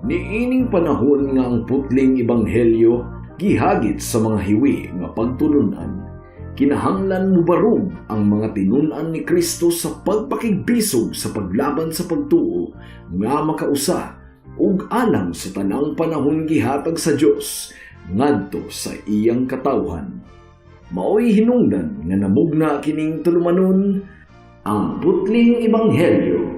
Niining panahon nga ang putling ebanghelyo gihagit sa mga hiwi nga pagtulunan. Kinahanglan mo barog ang mga tinunan ni Kristo sa pagpakigbisog sa paglaban sa pagtuo nga makausa ug alang sa tanang panahon gihatag sa Dios ngadto sa iyang katawhan. Maoy hinungdan nga namugna kining tulumanon ang putling ebanghelyo.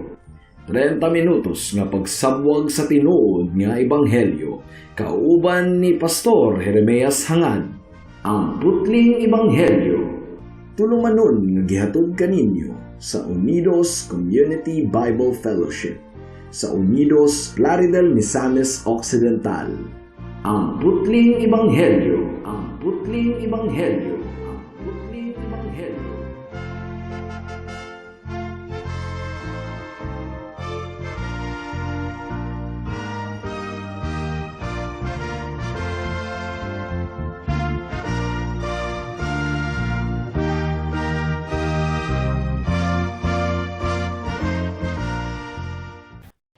30 minutos nga pagsabwag sa tinuod nga ebanghelyo kauban ni Pastor Jeremias Hangad. Ang putling ebanghelyo tulumanon nga gihatod kaninyo sa Unidos Community Bible Fellowship sa Unidos Plaridel, Misamis Occidental. Ang putling ebanghelyo, ang putling ebanghelyo, ang putling ebanghelyo.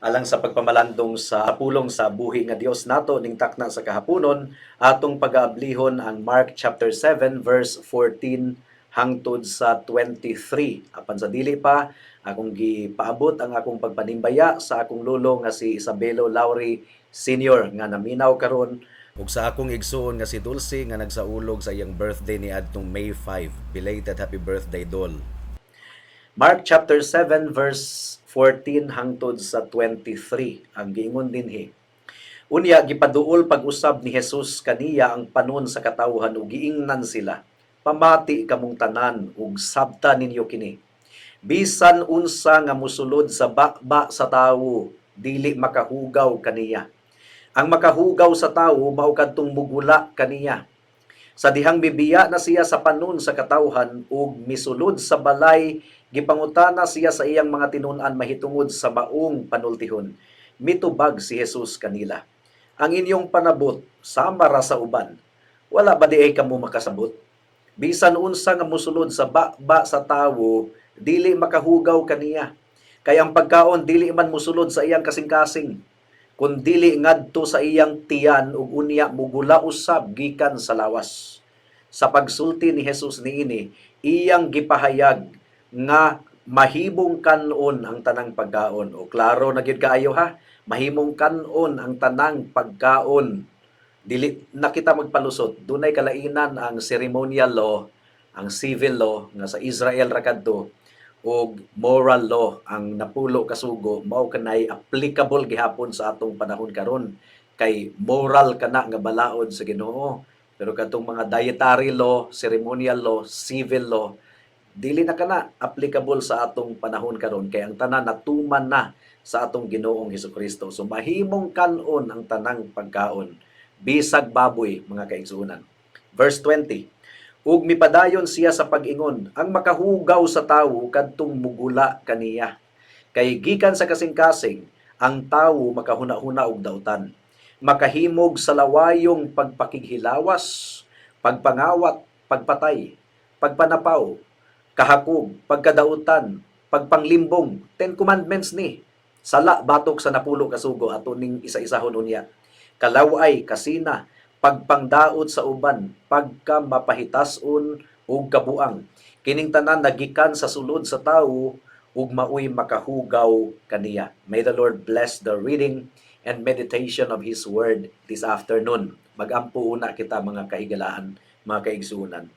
Alang sa pagpamalandong sa pulong sa buhi nga Dios nato ning takna sa kahaponon, atong pag-aablihon ang Mark chapter 7 verse 14 hangtod sa 23. Apan sa dili pa, akong gipaabot ang akong pagpanimbaya sa akong lolo nga si Isabelo Lauri Sr. nga naminaw karon ug sa akong igsuon nga si Dulce nga nagsaulog sa iyang birthday ni adtong May 5. Belated happy birthday, Dol. Mark chapter 7 verse 14 hangtod sa 23 ang giingon dinhi. Unya gipaduol pag-usab ni Jesus kaniya ang panon sa katawhan ug giingnan sila. Pamati kamong tanan ug sabta ninyo kini. Bisan unsa nga mosulod sa bakba sa tawo, dili makahugaw kaniya. Ang makahugaw sa tawo mao kadtong mugula kaniya. Sa dihang bibiya na siya sa panon sa katawhan ug misulod sa balay, gipangutana siya sa iyang mga tinun-an mahitungod sa maong panultihon. Mitubag si Jesus kanila. Ang inyong panabot sama ra sa uban. Wala ba di ay kamo makasabot? Bisan unsa nga mosulod sa bakba sa tawo, dili makahugaw kaniya. Kay ang pagkaon dili man mosulod sa iyang kasing-kasing, kun dili ngadto sa iyang tiyan ug unya mugula usab gikan sa lawas. Sa pagsulti ni Jesus niini, iyang gipahayag nga mahimong kanon ang tanang pagkaon. O klaro na gyud kaayo ha, mahimong kanon ang tanang pagkaon. Dili na kita magpalusot. Dunay kalainan ang ceremonial law, ang civil law nga sa Israel ra kadto, ug moral law ang napulo kasugo mao kanay applicable gihapon sa atong panahon karon kay moral kana nga balaod sa Ginoo. Pero kadtong mga dietary law, ceremonial law, civil law, dili na kana applicable sa atong panahon karon kay ang tanan natuman na sa atong Ginoong Hesukristo. So mahimong kanon ang tanang pagkaon, bisag baboy mga kaigsuonan. Verse 20. Ug mipadayon siya sa pag-ingon, ang makahugaw sa tawo kadtong mugula kaniya. Kay gikan sa kasing-kasing, ang tawo makahuna-huna og dautan. Makahimog sa lawayong pagpakighilawas, pagpangawat, pagpatay, pagpanapaw, kahakog, pagkadautan, pagpanglimbong, 10 commandments ni. Sala batok sa napulo kasugo ato ning isa-isahon unya. Kalaway, kasina, pagpangdaot sa uban, pagka mapahitason ug kabuang. Kining tanan nagikan sa sulod sa tawo ug maoy makahugaw kaniya. May the Lord bless the reading and meditation of His Word this afternoon. Magampo una kita mga kahigalaan, mga kaigsuonan.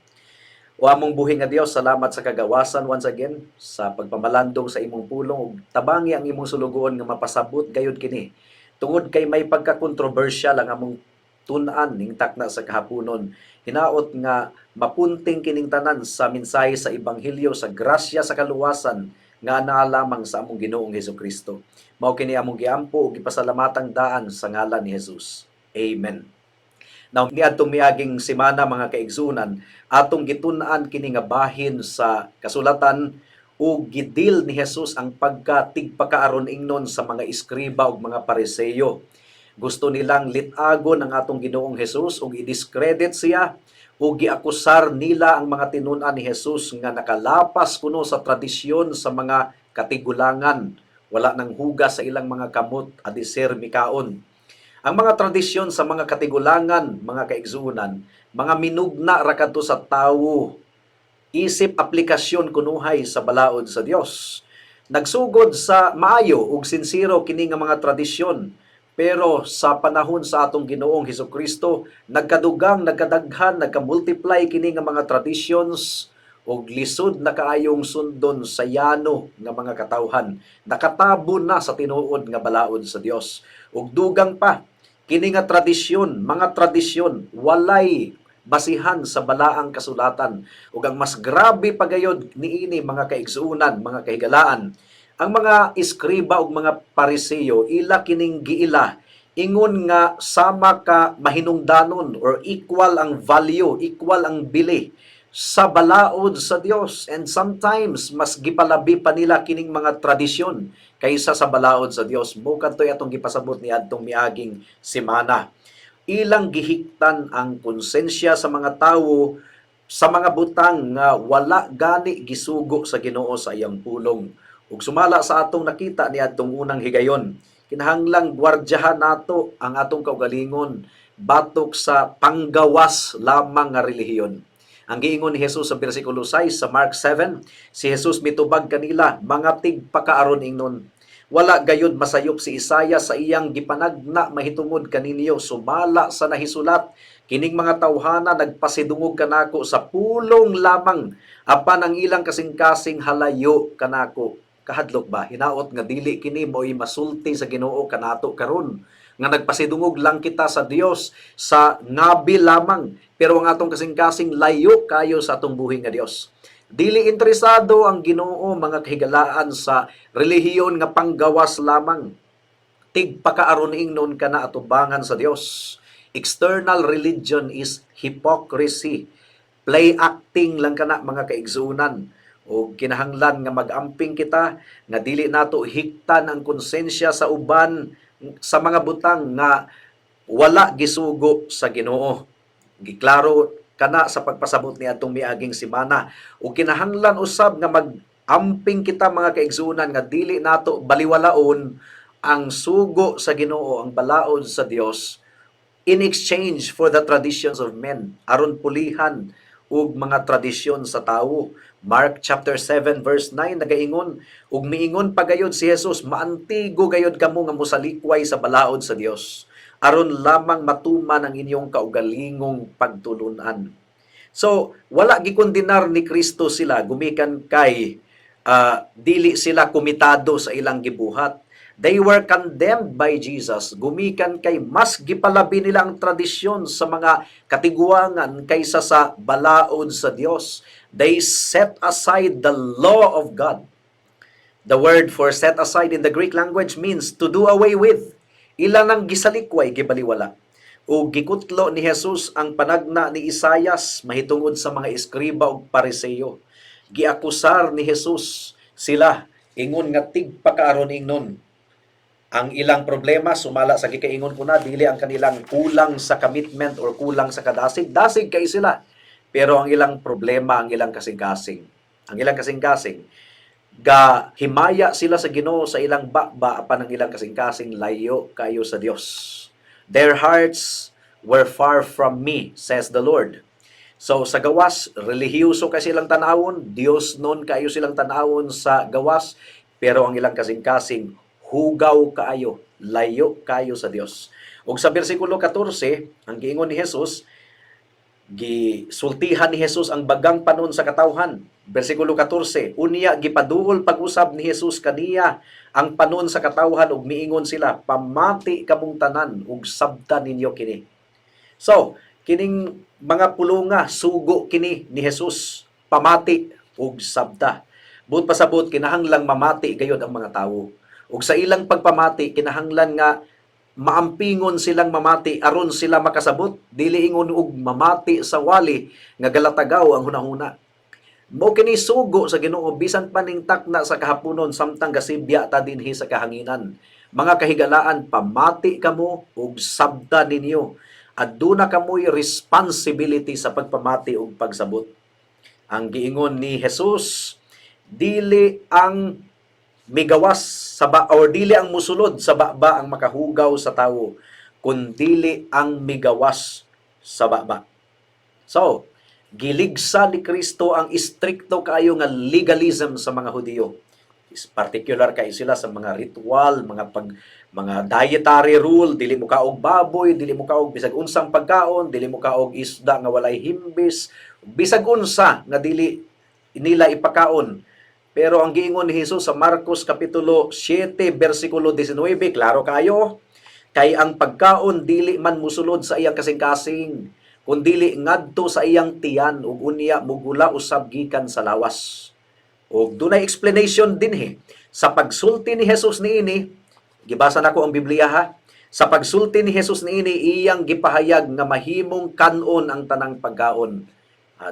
O among buhi nga Dios, salamat sa kagawasan once again sa pagpamalandong sa imong pulong ug tabangi ang imong sulugoon nga mapasabot gayud kini. Tungod kay may pagka-kontrobersyal ang among tun-an ning takna sa kahaponon, hinaot nga mapunting kining tanan sa mensahe sa ebanghelyo sa grasya sa kaluwasan nga anaa lamang sa among Ginoong Hesukristo. Mao kini among giampo ug gipasalamatang daan sa ngalan ni Jesus. Amen. Now, niadtong miaging semana mga kaigsunan, atong gitun-an kini nga bahin sa kasulatan ug gidil ni Jesus ang pagkatigpakaaron ingnon sa mga iskriba ug mga pariseyo. Gusto nilang litagon ang atong Ginoong Hesus ug i-discredit siya ug giakusar nila ang mga tinun-an ni Jesus nga nakalapas kuno sa tradisyon sa mga katigulangan, wala nang hugas sa ilang mga kamot adisir mikaon. Ang mga tradisyon sa mga katigulangan, mga kaigsuunan, mga minugna ra kadto sa tawo, isip aplikasyon kunuhay sa balaod sa Dios. Nagsugod sa maayo ug sinsiro kini nga mga tradisyon. Pero sa panahon sa atong Ginoong Hesukristo, nagkadugang, nagkadaghan, nagka-multiply kini nga mga traditions ug lisod na kaayong sundon sa yano nga mga katawhan. Nakatabo na sa tinuod nga balaod sa Dios. Ug dugang pa kini nga tradisyon, mga tradisyon walay basihan sa balaang kasulatan. Ug ang mas grabe pagayod niini mga kaigsuunan, mga kahigalaan, ang mga iskriba ug mga pariseyo ila kining giila ingon nga sama ka mahinungdanon or equal ang value, equal ang bili sa balaod sa Dios, and sometimes mas gipalabi pa nila kining mga tradisyon kaysa sa balaod sa Dios. Mo kadtoy atong gipasabot ni adtong miaging semana. Ilang gihiktan ang konsensya sa mga tawo sa mga butang nga wala gani gisugo sa Ginoo sa iyang pulong. Ug sumala sa atong nakita ni adtong unang higayon, kinahanglang gwardyahan nato ang atong kaugalingon batok sa panggawas lamang nga relihiyon. Ang giingon ni Jesus sa bersikulo 6 sa Mark 7, si Jesus mitubag kanila, mga tigpakaaron ingnon. Wala gayud masayop si Isaya sa iyang gipanagna mahitungod kaninyo, sumala sa nahisulat, kining mga tawhana nagpasidungog kanako sa pulong lamang, apan ang ilang kasing-kasing halayo kanako. Kahadlok ba? Hinaot nga dili kini mo'y masulti sa Ginoo kanato karon nga nagpasidungog lang kita sa Dios sa ngabi lamang, pero ang atong kasing-kasing layo kayo sa atong buhi nga Dios. Dili interesado ang Ginoo mga kahigalaan sa relihiyon nga panggawas lamang. Tigpakaaron ingnon kana atubangan sa Dios. External religion is hypocrisy. Play acting lang kana mga kaigsuunan. O kinahanglan nga mag-amping kita nga dili nato hiktan ang konsensya sa uban sa mga butang nga wala gisugo sa Ginoo. Giklaro kana sa pagpasabot ni atong miaging semana. O kinahanglan usab nga mag-amping kita mga kaigsuunan nga dili nato baliwalaon ang sugo sa Ginoo, ang balaod sa Dios in exchange for the traditions of men, aron pulihan ug mga tradisyon sa tawo. Mark chapter 7 verse 9 nagaingon, ug miingon pagayod si Jesus, maantigo gayod kamo nga mosalikway sa balaod sa Dios, aron lamang matuman ang inyong kaugalingong pagtulunan. So, wala gikondenar ni Kristo sila gumikan kay dili sila komitado sa ilang gibuhat. They were condemned by Jesus. Gumikan kay mas gipalabi nila ang tradisyon sa mga katiguangan kaysa sa balaod sa Dios. They set aside the law of God. The word for set aside in the Greek language means to do away with. Ilan ang gisalikway, gibaliwala. O gikutlo ni Jesus ang panagna ni Isayas mahitungod sa mga eskriba ug pariseyo. Giakusar ni Jesus sila, ingon nga tigpakaaron ingnon. Ang ilang problema, sumala sa gikaingon ko na, dili ang kanilang kulang sa commitment or kulang sa kadasig. Dasig kay sila. Pero ang ilang problema, ang ilang kasing-kasing. Ang ilang kasing-kasing, himaya sila sa Ginoo sa ilang bakba, apan ang ilang kasing-kasing layo kayo sa Dios. Their hearts were far from me, says the Lord. So sa gawas, relihiyoso kay silang tanawon, Dios nun kayo silang tanawon sa gawas, pero ang ilang kasing-kasing, hugaw kaayo, layo kayo sa Dios. Ug sa bersikulo 14, ang giingon ni Jesus, gisultihan ni Jesus ang bagang panon sa katawhan. Bersikulo 14, unya gipaduol pag-usab ni Jesus kaniya ang panon sa katawhan ug miingon sila, pamati kamong tanan ug sabtan ninyo kini. So, kining mga pulunga sugo kini ni Jesus, pamati ug sabta. Buot pasabot kinahanglang mamati gayud ang mga tawo. Ug sa ilang pagpamati kinahanglan nga maampingon silang mamati aron sila makasabot, dili ingon og mamati sa wali nga galatagaw ang hunahuna. Mao kini sugo sa Ginoo bisan pa ning takna sa kahaponon samtang gasibya ta dinhi sa kahanginan. Mga kahigalaan, pamati kamo ug sabta ninyo. Aduna kamoy responsibility sa pagpamati ug pagsabot. Ang giingon ni Jesus, dili ang migawas sa or dili ang musulod sa baba ang makahugaw sa tawo, kundili ang migawas sa baba. So, giligsa ni Kristo ang istrikto kaayo nga legalism sa mga Hudiyo. Is particular kay sila sa mga ritual, mga dietary rule, dili mo kaog baboy, dili mo kaog bisag unsang pagkaon, dili mo kaog isda nga walay himbis, bisag unsa nga dili nila ipakaon. Pero ang giingon ni Jesus sa Marcos kapitulo 7 bersikulo 19, klaro kayo, kay ang pagkaon dili man musulod sa iyang kasing-kasing, kundili ngadto sa iyang tiyan ug unya mugula usab gikan sa lawas. Ug dunay explanation dinhi sa pagsulti ni Jesus niini, gibasa nako ang Biblia ha. Sa pagsulti ni Jesus niini iyang gipahayag nga mahimong kanon ang tanang pagkaon.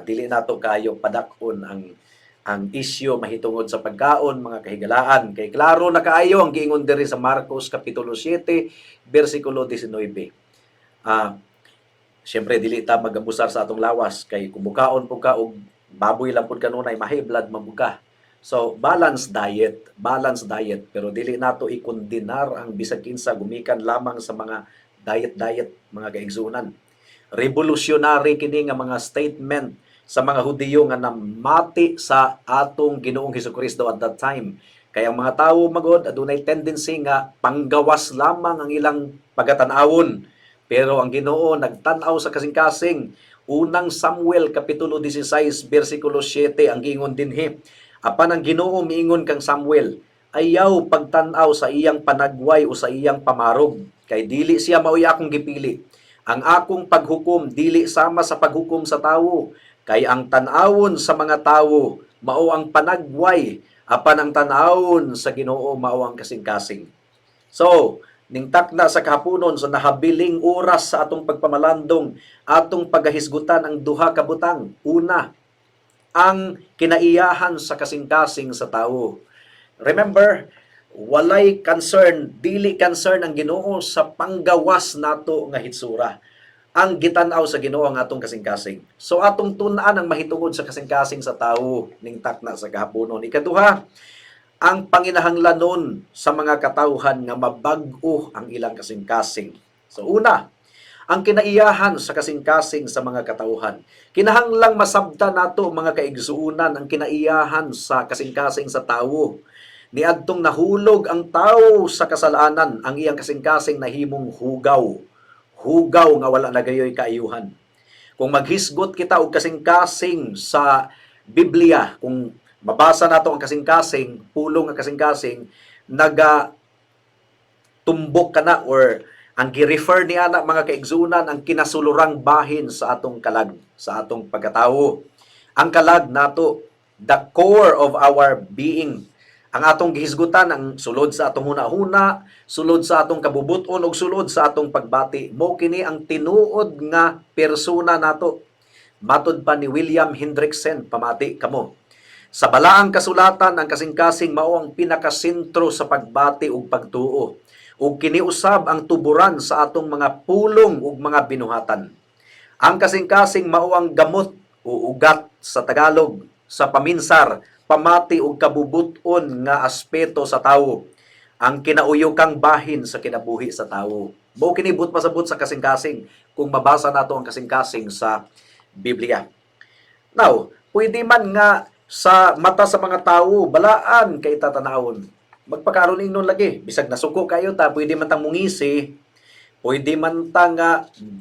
Dili nato kayo padakon ang isyu mahitungod sa pagkaon, mga kahigalaan. Kay klaro na kaayo ang giingon diri sa Marcos kapitulo 7 bersikulo 19. Siyempre dili ta magabusar sa atong lawas kay kung bukaon po ka og baboy lang pud kanunay mahi blood mabuga. So balanced diet pero dili nato ikondenar ang bisag kinsa gumikan lamang sa mga diet mga kaigsunan. Revolutionary kini nga mga statement sa mga Hudiyo nga namati sa atong Ginoong Hesukristo at that time. Kaya ang mga tawo magod adunay tendency nga panggawas lamang ang ilang pagatan-awon. Pero ang Ginoo nagtan-aw sa kasing-kasing. Unang Samuel kapitulo 16 bersikulo 7 ang giingon dinhi. Apan ang Ginoo miingon kang Samuel, ayaw pagtan-aw sa iyang panagway o sa iyang pamarog, kay dili siya maoy akong gipili. Ang akong paghukom dili sama sa paghukom sa tawo, kay ang tan-awon sa mga tawo mao ang panagway, apan ang tan-awon sa Ginoo mao ang kasing-kasing. So, ningtakna sa kahaponon sa nahabiling oras sa atong pagpamalandong, atong pagahisgutan ang duha ka butang. Una, ang kinaiyahan sa kasing-kasing sa tawo. Remember, walay concern, dili concern ang Ginoo sa panggawas nato nga hitsura. Ang gitanaw sa Ginoo ang atong kasing-kasing. So atong tun-an ang mahitungod sa kasing-kasing sa tawo ning takna sa kahaponon. Ikaduha, ang panginahanglanon sa mga katawhan nga mabag-o ang ilang kasing-kasing. So una, ang kinaiyahan sa kasing-kasing sa mga katawhan. Kinahanglang masabta nato mga kaigsuunan ang kinaiyahan sa kasing-kasing sa tawo. Niadtong nahulog ang tawo sa kasalanan, ang iyang kasing-kasing nahimong hugaw. Hugaw nga wala na gayoy kaayuhan. Kung maghisgot kita og kasing-kasing sa Biblia, kung mabasa nato ang kasing-kasing, pulong ang kasing-kasing, tumbok ka na or ang gi-refer niya na mga kaigsunan ang kinasulurang bahin sa atong kalag, sa atong pagkatawo. Ang kalag nato, the core of our being. Ang atong gihisgutan, ang sulod sa atong huna-huna, sulod sa atong kabubuton, ug sulod sa atong pagbati. Mo kini ang tinuod nga persona nato. Matod pa ni William Hendrickson, pamati kamo. Sa balaang kasulatan, ang kasing-kasing mao ang pinakasentro sa pagbati ug pagtuo. Ug kiniusab ang tuburan sa atong mga pulong ug mga binuhatan. Ang kasing-kasing mao ang gamot o ugat sa Tagalog, sa paminsar, pamati ug kabubuton nga aspeto sa tawo, ang kinauyokang bahin sa kinabuhi sa tawo. Mao kini but pasabot sa kasing-kasing kung mabasa nato ang kasing-kasing sa Biblia. Now, pwede man nga sa mata sa mga tawo balaan kay tatanawon. Magpakaroon ingnon lagi, bisag nasuko kayo ta, pwede man tang mungisi, pwede man tang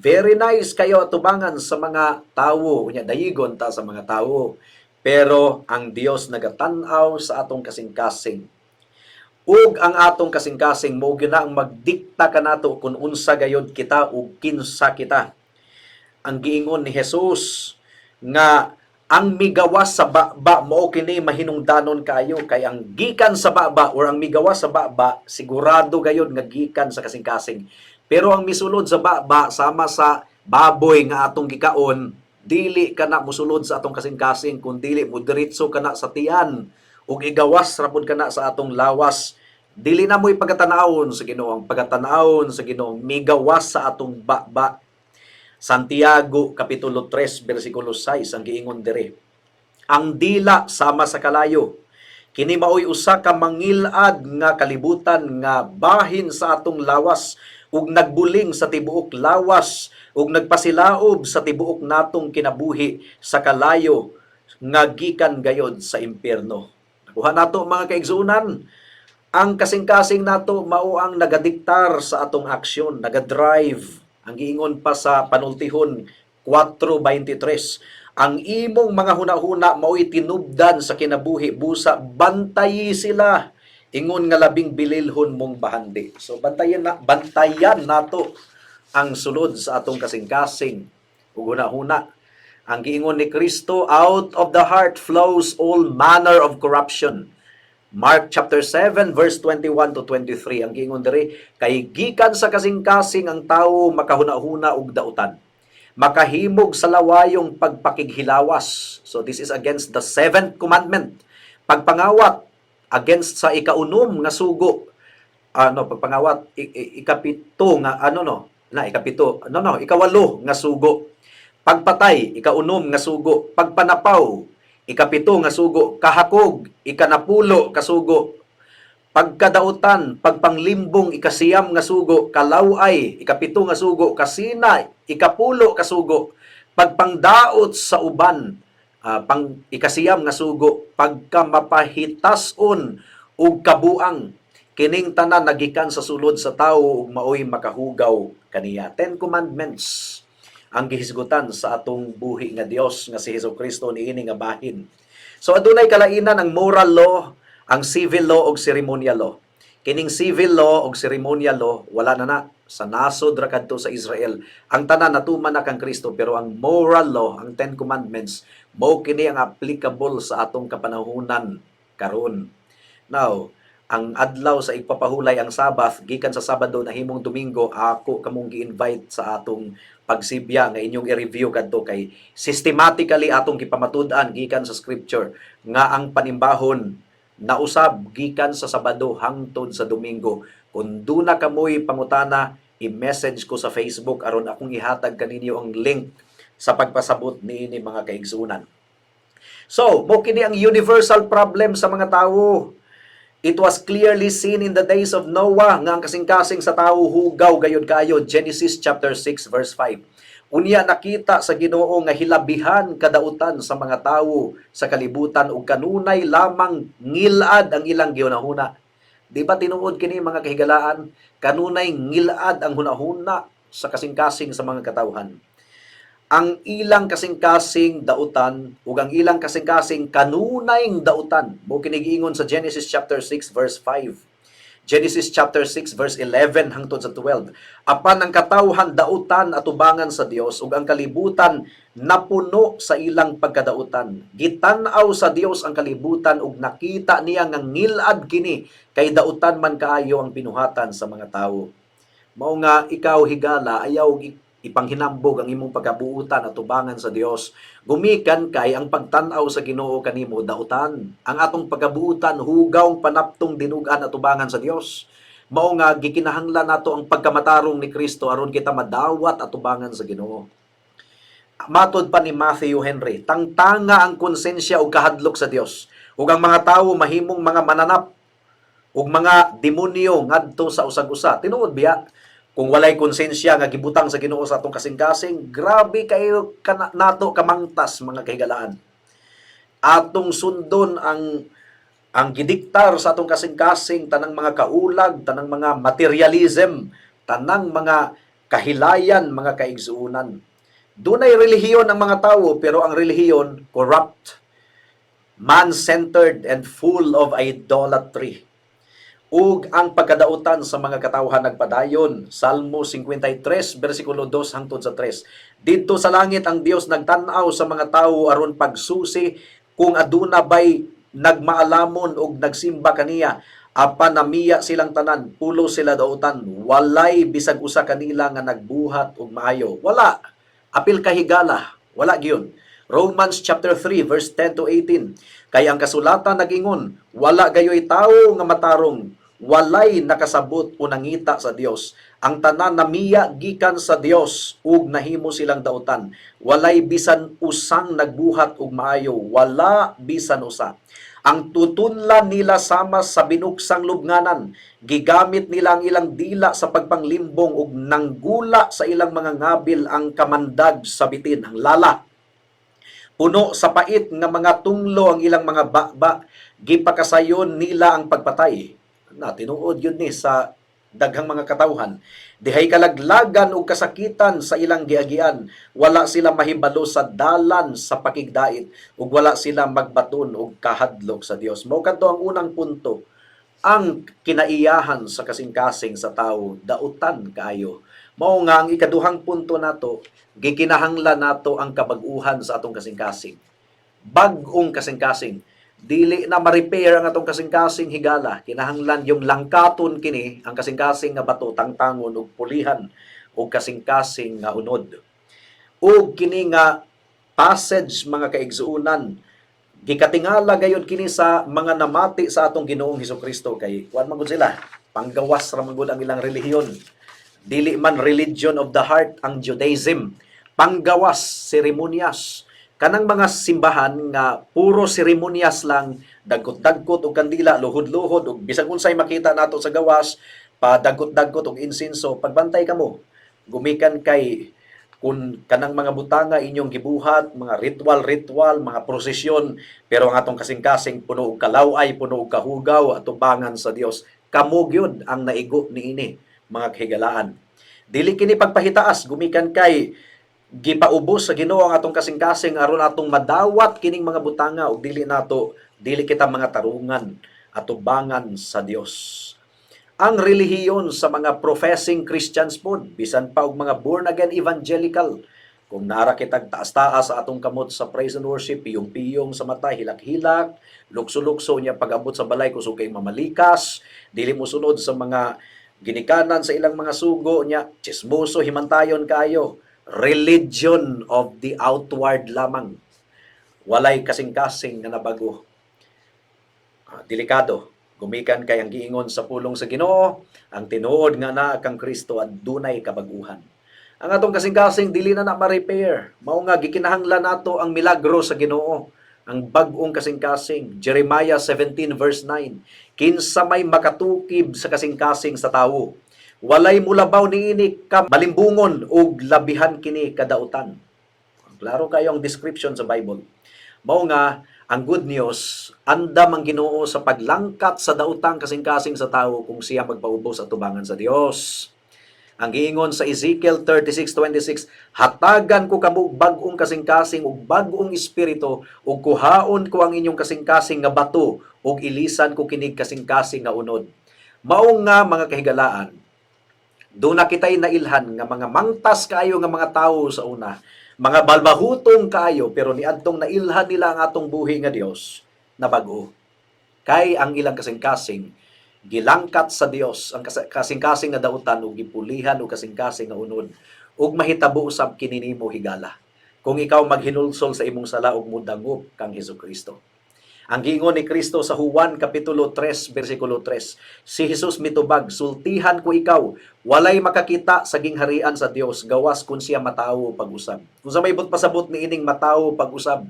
very nice kayo atubangan sa mga tawo, unya dayigon ta sa mga tawo. Pero ang Dios nagatanaw sa atong kasing-kasing. Ug ang atong kasing-kasing mo gina ang magdikta kanato kung unsa gayod kita ug kinsa kita. Ang giingon ni Jesus nga ang migawas sa baba mao kini mahinungdanon kayo, kay ang gikan sa baba or ang migawas sa baba sigurado gayod nga gikan sa kasing-kasing. Pero ang misulod sa baba sama sa baboy nga atong gikaon, dili ka na musulod sa atong kasing-kasing, kung dili mo diretso ka na sa tiyan ug igawas rapod ka na sa atong lawas. Dili na mo ipagatanawon sa Ginoo. Ang pagatanawon sa Ginoo migawas sa atong baba. Santiago kapitulo 3 bersikulo 6 ang giingon dire. Ang dila sama sa kalayo, kini maoy usa ka mangilad nga kalibutan nga bahin sa atong lawas ug nagbuling sa tibuok lawas ug nagpasilaob sa tibuok natong kinabuhi sa kalayo nga gikan gayod sa impyerno. Nakuha nato mga kaigsuunan, ang kasing-kasing nato mao ang nagadiktar sa atong aksyon, nagadrive. Ang giingon pa sa panultihon 4:23, ang imong mga hunahuna mao'y tinubdan sa kinabuhi busa, bantayi sila ingon nga labing bililhon mong bahandi. So bantayan nato ang sulod sa atong kasing-kasing ug hunahuna. Ang giingon ni Kristo, out of the heart flows all manner of corruption. Mark chapter 7 verse 21 to 23 ang giingon diri, kay gikan sa kasing-kasing ang tawo makahuna-huna og dautan, makahimog sa lawayong pagpakighilawas. So this is against the seventh commandment. Pagpangawat against sa ikaunom nga sugo. Pagpangawat ikapito nga ikawalo nga sugo. Pagpatay ikaunom nga sugo. Pagpanapaw ikapito nga sugo. Kahakog ikanapulo nga sugo. Pagkadautan, pagpanglimbong ikasiyam nga sugo. Kalaway ikapito nga sugo. Kasina ikapulo nga sugo. Pagpangdaot sa uban pang ikasiyam nga sugo. Pagkamapahitason ug kabuang, kining tanan nagikan sa sulod sa tawo ug maoy makahugaw kaniya. 10 commandments ang gihisgutan sa atong buhi nga Dios nga si Hesukristo niini nga bahin. So adunay kalainan ang moral law, ang civil law ug ceremonial law. Kining civil law ug ceremonial law wala na sa nasod ra kadto sa Israel. Ang tanan natuman na kang Kristo, pero ang moral law, ang 10 commandments, mao kini ang applicable sa atong kapanahunan karon. Now, ang adlaw sa igpapahulay ang Sabbath gikan sa Sabado na himong Domingo, ako kamong gi-invite sa atong pagsibya nga inyong i-review kadto kay systematically atong gipamatud-an gikan sa scripture nga ang panimbahon nausab gikan sa Sabado hangtod sa Domingo. Kung duna kamoy pangutana, i-message ko sa Facebook aron akong ihatag kaninyo ang link sa pagpasabot niini mga kaigsunan. So, mo kini ang universal problem sa mga tawo. It was clearly seen in the days of Noah nga ang kasing-kasing sa tawo hugaw gayud kayo. Genesis chapter 6 verse 5. Unya nakita sa Ginoo nga hilabihan kadautan sa mga tawo sa kalibutan ug kanunay lamang ngilad ang ilang gihunahuna. Di ba tinuod kini mga kahigalaan? Kanunay ngilad ang hunahuna sa kasing-kasing sa mga katawhan. Ang ilang kasing-kasing dautan ug ang ilang kasing-kasing kanunay dautan mo kini giingon sa Genesis chapter 6 verse 5. Genesis chapter 6 verse 11 hangtod sa 12. Apan ang katawhan dautan atubangan sa Dios ug ang kalibutan napuno sa ilang pagkadautan. Gitan-aw sa Dios ang kalibutan ug nakita niya nga ngilad kini kay dautan man kaayo ang binuhatan sa mga tawo. Mao nga ikaw higala ayaw ipanghinambog ang imong pagkabuutan at tubangan sa Dios. Gumikan kay ang pagtan-aw sa Ginoo kanimo dautan. Ang atong pagkabuutan hugaw panaptong dinugan at tubangan sa Dios. Mao nga gikinahanglan nato ang pagkamatarong ni Kristo aron kita madawat at tubangan sa Ginoo. Matod pa ni Matthew Henry, tangtanga ang konsensya ug kahadlok sa Dios. Ug ang mga tawo mahimong mga mananap ug mga demonyo ngadto sa usag-usa. Tinuod biya? Kung walay konsensya nga gibutang sa Ginoo sa atong kasing-kasing, grabe kayo nato kamangtas mga kahigalaan. Atong sundon ang gidiktar sa atong kasing-kasing, tanang mga kaulag, tanang mga materialism, tanang mga kahilayan, mga kaigsuunan. Dunay relihiyon ang mga tawo, pero ang relihiyon corrupt, man-centered, and full of idolatry. Ug ang pagkadautan sa mga katawhan nagpadayon. Salmo 53 bersikulo 2 hangtod sa 3. Didto sa langit ang Dios nagtan-aw sa mga tawo aron pagsusi kung aduna bay nagmaalamon ug nagsimba kaniya. Apan namiya silang tanan, pulo sila dautan. Walay bisag usa kanila nga nagbuhat og maayo. Wala. Apil kahigala. Wala giyon. Romans chapter 3 verse 10 to 18. Kay ang kasulatan nagingon, wala gayoy tawo nga matarong, walay nakasabot o nangita sa Dios. Ang tanan namiya gikan sa Dios ug nahimo silang dautan. Walay bisan usang nagbuhat og maayo, wala bisan usa. Ang tutunlan nila sama sa binuksang lubnganan, gigamit nila ang ilang dila sa pagpanglimbong ug nanggula sa ilang mga ngabil ang kamandag sa bitin, ang lala. Puno sa pait nga mga tunglo ang ilang mga baba, gipakasayon nila ang pagpatay. Na tinuod yun ni sa daghang mga katawhan. Dihay kalaglagan o kasakitan sa ilang giagian. Wala sila mahibalo sa dalan sa pakigdait ug wala sila magbaton og kahadlok sa Dios. Mao kadto ang unang punto. Ang kinaiyahan sa kasing-kasing sa tao, dautan kaayo. Mao nga ang ikaduhang punto nato, gikinahanglan nato ang kabag-uhan sa atong kasing-kasing. Bag-ong kasing-kasing. Dili na ma-repair ang atong kasing-kasing higala. Kinahanglan yung langkaton kini, ang kasing-kasing nga bato, tangtangon ug pulihan ug kasing-kasing nga unod. Ug kini nga passage mga kaigsuunan, gikatingala gayud kini sa mga namati sa atong Ginoong Hesukristo kay kuan man gud sila, panggawas ra man gud ang ilang relihiyon. Dili man religion of the heart ang Judaism, panggawas, seremonyas. Kanang mga simbahan nga puro seremonyas lang, dagkot-dagkot og kandila, luhod-luhod ug bisag unsay makita nato sa gawas, padagkot-dagkot og insinso, pagbantay kamo. Gumikan kay kung kanang mga butanga inyong gibuhat, mga ritual-ritual, mga prosesyon, pero ang atong kasing-kasing puno og kalaway, puno og kahugaw, atubangan sa Dios. Kamo gyud ang naigo niini, mga kahigalaan. Dili kini pagpahitaas, gumikan kay gipaubos sa Ginoo ang atong kasing-kasing aron atong madawat kining mga butanga ug dili kita mga tarungan atubangan sa Dios. Ang relihiyon sa mga professing Christians pod, bisan pa og mga born again evangelical, kung naara kitag taas-taas sa atong kamot sa praise and worship, piyong-piyong sa mata, hilak-hilak, lukso-lukso niya pag-abot sa balay kusog kay mamalikas, dili mo sunod sa mga ginikanan sa ilang mga sugo niya, chismoso himantayon kayo. Religion of the outward lamang. Walay kasing-kasing nga nabago. Delikado. Gumikan kay ang giingon sa pulong sa Ginoo, ang tinuod nga naa kang Kristo at dunay kabaguhan. Ang atong kasing-kasing dili na ma-repair. Mao nga gikinahanglan nato ang milagro sa Ginoo, ang bag-ong kasing-kasing. Jeremiah 17 verse 9. Kinsa may makatukib sa kasing-kasing sa tawo, walay mulabaw niini ka malimbungon ug labihan kini kadautan. Klaro kayo ang description sa Bible. Mao nga ang good news, andam ang Ginoo sa paglangkat sa dautang kasing-kasing sa tawo kung siya magpaubos at tubangan sa Dios. Ang giingon sa Ezekiel 36:26, hatagan ko kamo bag-ong kasing-kasing ug bag-ong espiritu ug kuhaon ko ang inyong kasing-kasing nga bato ug ilisan ko kinig kasing-kasing nga unod. Mao nga mga kahigalaan, doon na kita'y nailhan nga mga mangtas kayo nga mga tao sa una. Mga balbahutong kayo, pero niadtong nailhan nila ang atong buhi nga Dios na bago. Kay ang ilang kasing-kasing, gilangkat sa Dios ang kasing-kasing nga dautan ug gipulihan ug kasing-kasing nga unod. Ug mahitabo usab kini nimo higala. Kung ikaw maghinulsol sa imong sala ug mudangop kang Hesukristo. Ang giingon ni Kristo sa Juan kapitulo 3 bersikulo 3, si Jesus mitubag, sultihan ko ikaw, walay makakita sa gingharian sa Dios gawas kun siya matawo pag-usab. Kung sa may pasabot ni ining matawo pag-usab,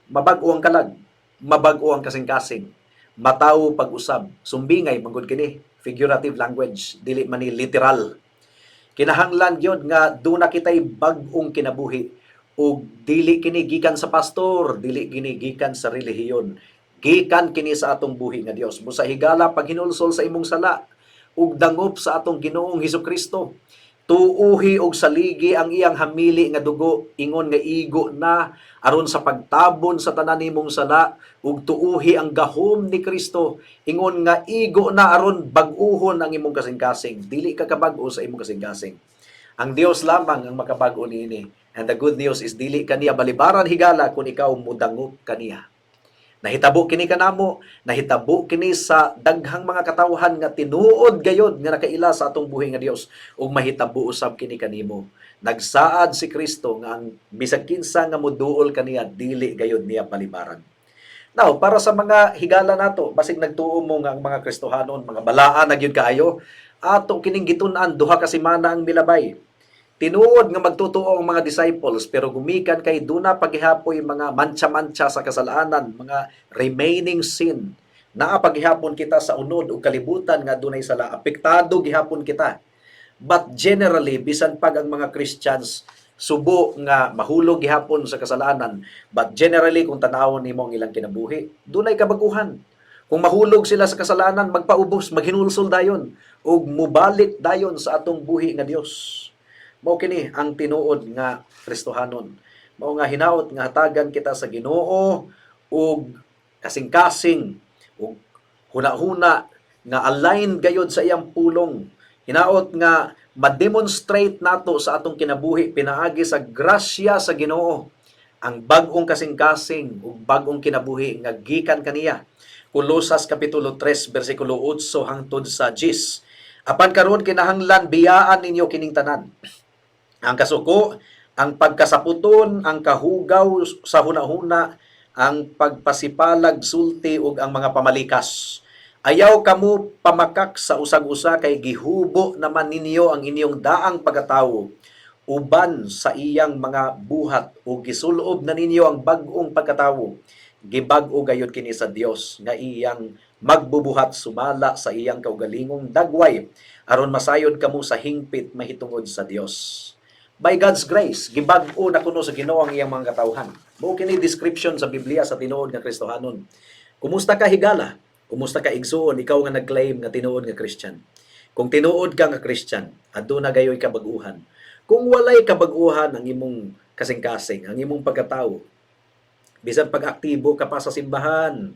mabag-o ang kalag, mabag-o ang kasing-kasing, matawo pag-usab, sumbingay manggod kini, figurative language, dili man ni literal. Kinahanglan gyud nga duna kitay bag-ong kinabuhi. O dili kini gikan sa pastor, dili kini gikan sa relihiyon, gikan kini sa atong buhi nga Dios. Busa higala pag hinulsol sa imong sala ug dangop sa atong Ginoong Hesukristo. Tuuhi og saligi ang iyang hamili nga dugo, ingon nga igo na aron sa pagtabon sa tanan nimong sala, ug tuuhi ang gahom ni Kristo, ingon nga igo na aron bag-uhon ang imong kasing-kasing. Dili ka kabag-o sa imong kasing-kasing. Ang Dios lamang ang makabag-o niini. And the good news is dili kaniya balibaran higala kung ikaw mudangop kaniya. Nahitabo kini kanamo, nahitabo kini sa daghang mga katawhan nga tinuod gayod nga nakaila sa atong buhi nga Dios ug mahitabo usab kini kanimo. Nagsaad si Kristo nga ang bisag kinsa nga moduol kaniya dili gayod niya balibaran. Now, para sa mga higala nato, basig nagtuo mo nga ang mga Kristohanon, mga balaan na gyud kaayo, ato kining gitun-an duha ka semana ang milabay. Tinuod nga magtutuo ang mga disciples, pero gumikan kay duna paghihapoy mga mantsa-mantsa sa kasalanan, mga remaining sin. Naa paghihapon kita sa unod ug kalibutan nga dunay sala, apektado gihapon kita. But generally, bisan pag ang mga Christians subo nga mahulog gihapon sa kasalanan, but generally kung tanawon nimo ang ilang kinabuhi, dunay kabaguhan. Kung mahulog sila sa kasalanan, magpaubos, maghinulsol dayon ug mubalik dayon sa atong buhi nga Dios. Mao kini ang tinuod nga Kristohanon. Mao nga hinaot nga hatagan kita sa Ginoo ug kasing-kasing ug huna-huna nga align gayud sa iyang pulong. Hinaot nga ma-demonstrate nato sa atong kinabuhi pinaagi sa grasya sa Ginoo ang bag-ong kasing-kasing ug bag-ong kinabuhi nga gikan kaniya. Kolosas kapitulo 3 bersikulo 8 hangtod sa 10. Apan karon kinahanglan biyaan ninyo kining tanan. Ang kasuko, ang pagkasaputon, ang kahugaw sa hunahuna, ang pagpasipalag sulti ug ang mga pamalikas. Ayaw kamo pamakak sa usag-usa kay gihubo naman ninyo ang inyong daang pagkatawo uban sa iyang mga buhat ug gisulob na ninyo ang bag-ong pagkatawo. Gibag-o gayud kini sa Dios nga iyang magbubuhat sumala sa iyang kaugalingong dagway aron masayod kamo sa hingpit mahitungod sa Dios. By God's grace, gibag-o na kuno sa Ginoo ang iyang mga katawhan. Mao kini description sa Biblia sa tinuod nga Kristohanon. Kumusta ka higala? Kumusta ka igsuon ikaw nga nag-claim nga tinuod nga Christian? Kung tinuod ka nga Christian, aduna gayoy kabaguhan. Kung walay kabaguhan ang imong kasing-kasing, ang imong pagkatawo, bisan pag-aktibo ka pa sa simbahan,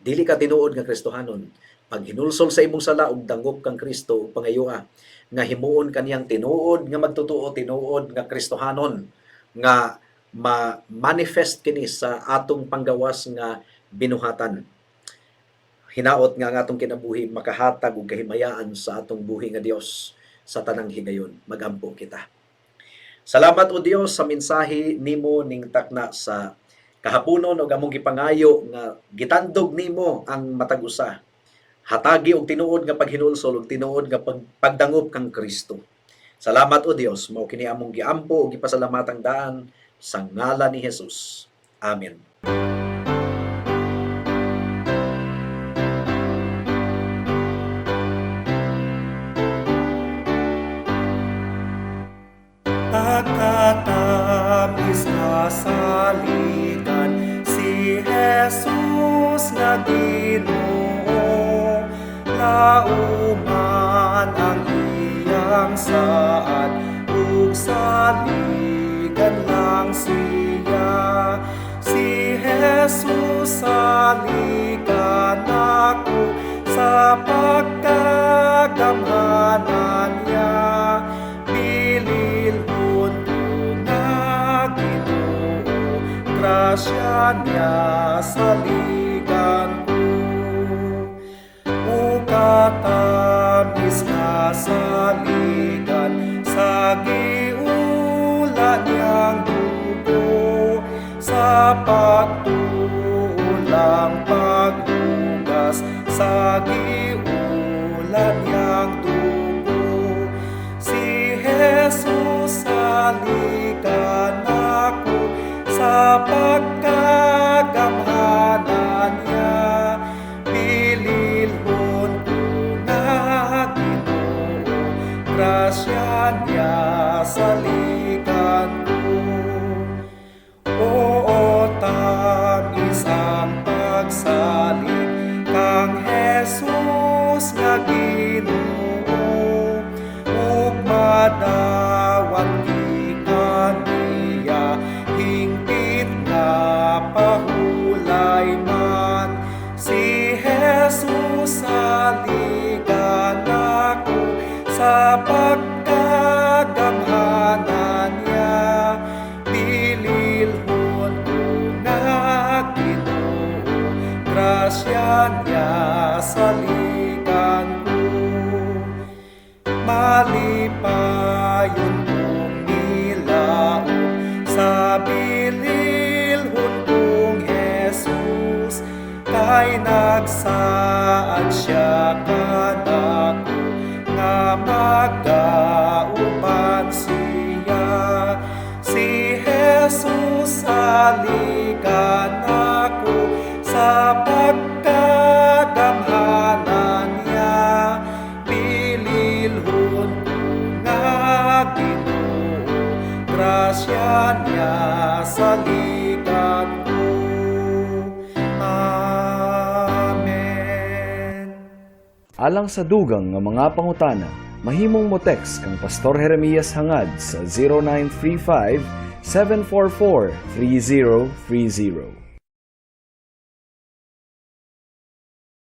dili ka tinuod nga Kristohanon. Pag hinulsol sa imong sala ug dangop kang Kristo ug pangayua nga himuon kaniyang tinuod nga magtotoo, tinuod nga Kristohanon nga ma-manifest kini sa atong panggawas nga binuhatan. Hinaot nga ang atong kinabuhi makahatag og kahimayaan sa atong buhi nga Dios sa tanang higayon. Magampo kita. Salamat o Dios sa mensahe nimo ning takna sa kahaponon ug among gipangayo nga gitandog nimo ang matag usa. Hatagi og tinuod nga paghinulsol ug tinuod nga pagdangop kang Kristo. Salamat o Dios, mao kini among giampo ug gipasalamatang daan sa ngalan ni Jesus. Amen. Pagkatamis na saligan si Jesus nga Ginoo, lauman ang iyang saad ug saligan lang siya. Si Jesus saligan ako sa pagkagamhanan niya. Bililhon ko nga Ginoo, grasya niya saligan ko. O katamis nga saligan sa giula niyang dugo, sa pagtulang paghugas sa giula niyang dugo. Si Jesus saligan ako sa pagkagamhanan niya. Bililhon ko nga Ginoo, grasya niya saligan ko. Oo, tamis ang pagsalig kang Jesus nga Ginoo, ug madawat gikan niya hingpit nga pahulay man. Si Jesus saligan ako sa pagkagamhanan niya. Bililhon ko nga Ginoo, grasya niya saligan ko. Malipayon kong nilaog sa bililhon kong Jesus, May nagsaan siya kanako nga magdaupan siya. Si Jesus alikan ako sa pagkagamhanan niya. Pililhon ko nga Ginoo, grasya niya salikan ko. Amen. Alang sa dugang nga mga pangutana, mahimong mo text kang Pastor Jeremias hangad sa 0935 744 3030.